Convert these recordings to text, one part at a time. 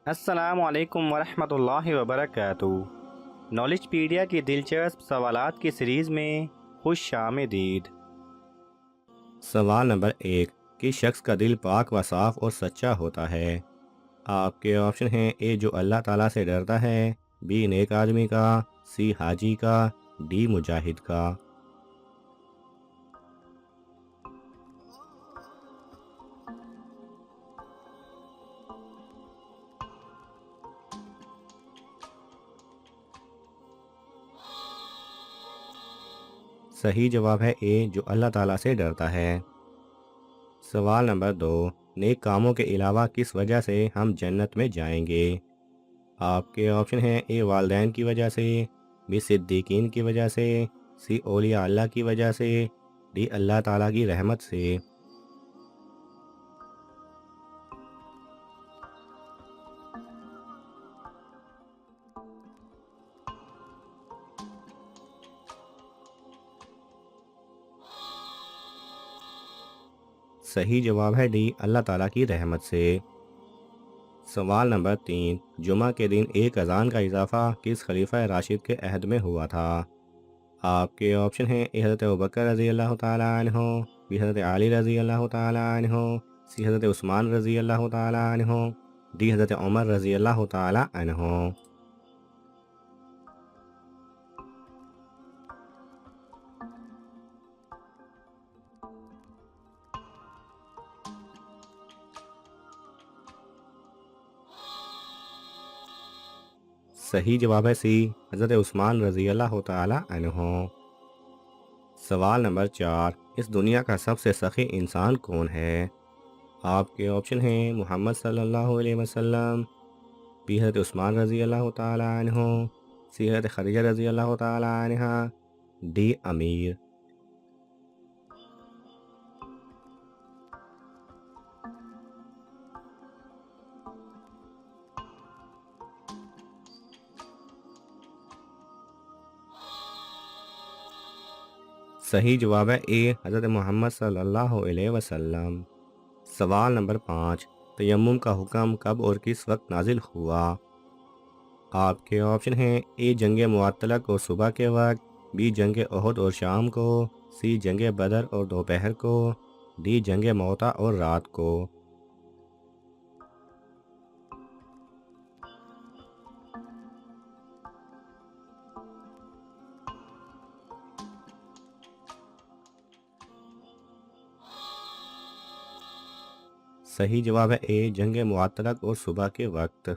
السلام علیکم ورحمۃ اللہ وبرکاتہ۔ نالج پیڈیا کی دلچسپ سوالات کی سیریز میں خوش آمدید۔ سوال نمبر 1، کس شخص کا دل پاک و صاف اور سچا ہوتا ہے؟ آپ کے آپشن ہیں: اے جو اللہ تعالیٰ سے ڈرتا ہے، بی نیک آدمی کا، سی حاجی کا، ڈی مجاہد کا۔ صحیح جواب ہے اے جو اللہ تعالیٰ سے ڈرتا ہے۔ سوال نمبر 2، نیک کاموں کے علاوہ کس وجہ سے ہم جنت میں جائیں گے؟ آپ کے آپشن ہیں: اے والدین کی وجہ سے، بی صدیقین کی وجہ سے، سی اولیاء اللہ کی وجہ سے، ڈی اللہ تعالیٰ کی رحمت سے۔ صحیح جواب ہے ڈی اللہ تعالیٰ کی رحمت سے۔ سوال نمبر 3، جمعہ کے دن ایک اذان کا اضافہ کس خلیفہ راشد کے عہد میں ہوا تھا؟ آپ کے آپشن ہیں: اے حضرت ابوبکر رضی اللہ تعالیٰ عنہ، بی حضرت علی رضی اللہ تعالیٰ عنہ، سی حضرت عثمان رضی اللہ تعالیٰ عنہ، ڈی حضرت عمر رضی اللہ تعالیٰ عنہ۔ صحیح جواب ہے سی حضرت عثمان رضی اللہ تعالیٰ عنہ۔ سوال نمبر 4، اس دنیا کا سب سے سخی انسان کون ہے؟ آپ کے آپشن ہیں: محمد صلی اللہ علیہ وسلم، بی حضرت عثمان رضی اللہ تعالیٰ عنہ، سی حضرت خدیجہ رضی اللہ تعالیٰ عنہ، ڈی امیر۔ صحیح جواب ہے اے حضرت محمد صلی اللہ علیہ وسلم۔ سوال نمبر 5، تیمم کا حکم کب اور کس وقت نازل ہوا؟ آپ کے آپشن ہیں: اے جنگ معطلق اور صبح کے وقت، بی جنگ احد اور شام کو، سی جنگ بدر اور دوپہر کو، ڈی جنگ موتا اور رات کو۔ صحیح جواب ہے اے جنگ معطلق اور صبح کے وقت۔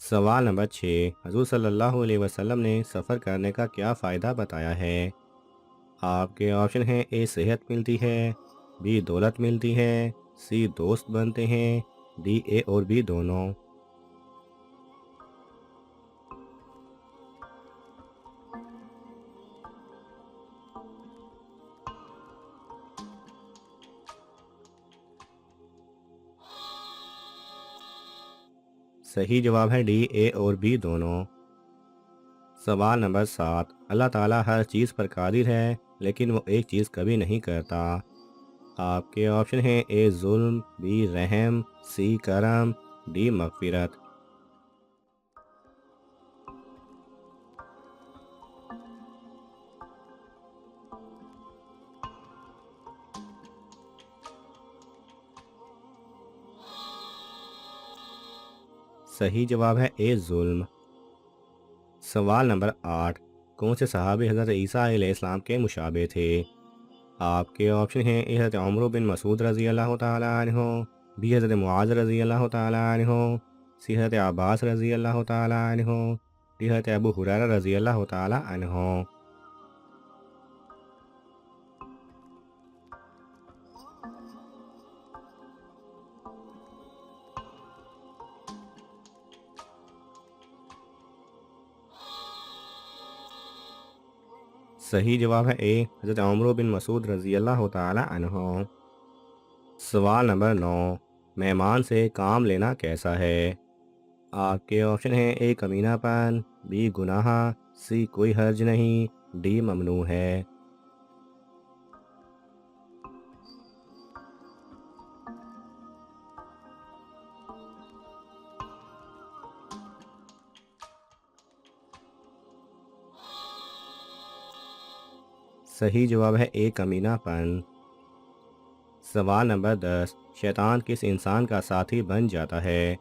سوال نمبر 6، حضور صلی اللہ علیہ وسلم نے سفر کرنے کا کیا فائدہ بتایا ہے؟ آپ کے آپشن ہیں: اے صحت ملتی ہے، بی دولت ملتی ہے، سی دوست بنتے ہیں، ڈی اے اور بی دونوں۔ صحیح جواب ہے ڈی اے اور بی دونوں۔ سوال نمبر 7، اللہ تعالیٰ ہر چیز پر قادر ہے لیکن وہ ایک چیز کبھی نہیں کرتا۔ آپ کے آپشن ہیں: اے ظلم، بی رحم، سی کرم، ڈی مغفرت۔ صحیح جواب ہے اے ظلم۔ سوال نمبر 8، کون سے صحابی حضرت عیسیٰ علیہ السلام کے مشابہ تھے؟ آپ کے آپشن ہیں: اے حضرت عمرو بن مسعود رضی اللہ تعالیٰ عنہ، بی حضرت معاذ رضی اللہ تعالیٰ عنہ، سی حضرت عباس رضی اللہ تعالیٰ عنہ، ڈی حضرت ابو ہریرہ رضی اللہ تعالیٰ عنہ۔ صحیح جواب ہے اے حضرت عمرو بن مسعود رضی اللہ تعالیٰ عنہ۔ سوال نمبر 9، مہمان سے کام لینا کیسا ہے؟ آپ کے آپشن ہیں: اے کمینہ پن، بی گناہ، سی کوئی حرج نہیں، ڈی ممنوع ہے۔ صحیح جواب ہے اے کمینہ پن۔ سوال نمبر 10، شیطان کس انسان کا ساتھی بن جاتا ہے؟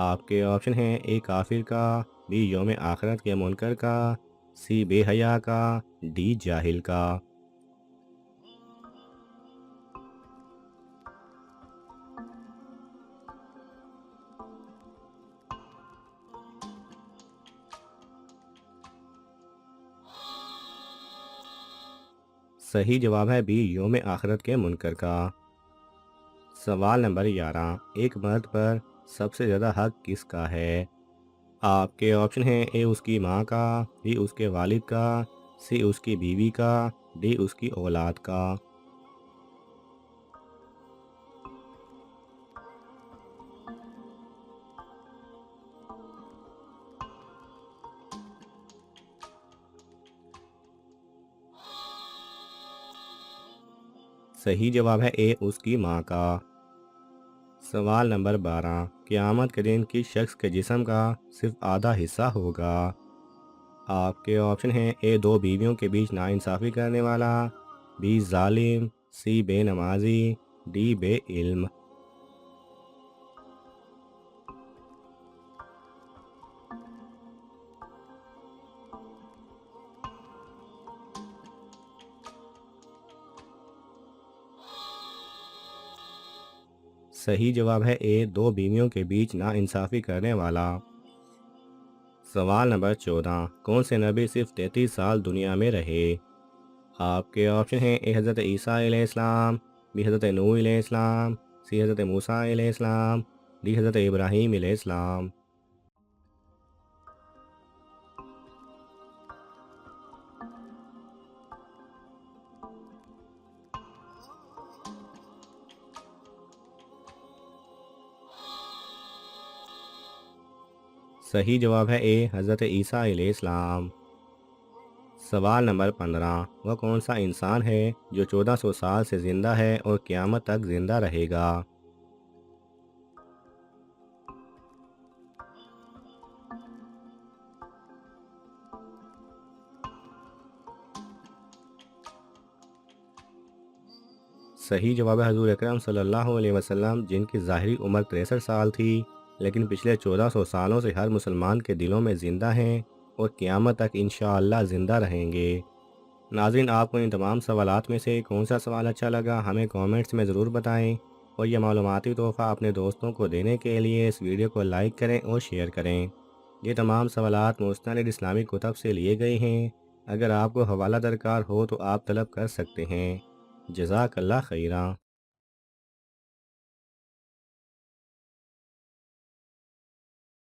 آپ کے آپشن ہیں اے کافر کا، بی یوم آخرت کے منکر کا، سی بے حیا کا، ڈی جاہل کا۔ صحیح جواب ہے بی یوم آخرت کے منکر کا۔ سوال نمبر 11، ایک مرد پر سب سے زیادہ حق کس کا ہے؟ آپ کے آپشن ہیں اے اس کی ماں کا، بی اس کے والد کا، سی اس کی بیوی کا، ڈی اس کی اولاد کا۔ صحیح جواب ہے اے اس کی ماں کا۔ سوال نمبر 12، قیامت کے دن کس شخص کے جسم کا صرف آدھا حصہ ہوگا؟ آپ کے آپشن ہیں اے دو بیویوں کے بیچ ناانصافی کرنے والا، بی ظالم، سی بے نمازی، ڈی بے علم۔ صحیح جواب ہے اے دو بیویوں کے بیچ ناانصافی کرنے والا۔ سوال نمبر 14، کون سے نبی صرف 33 سال دنیا میں رہے؟ آپ کے آپشن ہیں اے حضرت عیسیٰ علیہ السلام، بی حضرت نوح علیہ السلام، سی حضرت موسیٰ علیہ السلام، ڈی حضرت ابراہیم علیہ السلام۔ صحیح جواب ہے اے حضرت عیسیٰ علیہ السلام۔ سوال نمبر 15، وہ کون سا انسان ہے جو 1400 سال سے زندہ ہے اور قیامت تک زندہ رہے گا؟ صحیح جواب ہے حضور اکرم صلی اللہ علیہ وسلم، جن کی ظاہری عمر 63 سال تھی لیکن پچھلے 1400 سالوں سے ہر مسلمان کے دلوں میں زندہ ہیں اور قیامت تک انشاءاللہ زندہ رہیں گے۔ ناظرین، آپ کو ان تمام سوالات میں سے کون سا سوال اچھا لگا ہمیں کامنٹس میں ضرور بتائیں، اور یہ معلوماتی تحفہ اپنے دوستوں کو دینے کے لیے اس ویڈیو کو لائک کریں اور شیئر کریں۔ یہ تمام سوالات مستند اسلامی کتب سے لیے گئے ہیں، اگر آپ کو حوالہ درکار ہو تو آپ طلب کر سکتے ہیں۔ جزاک اللہ خیرہ۔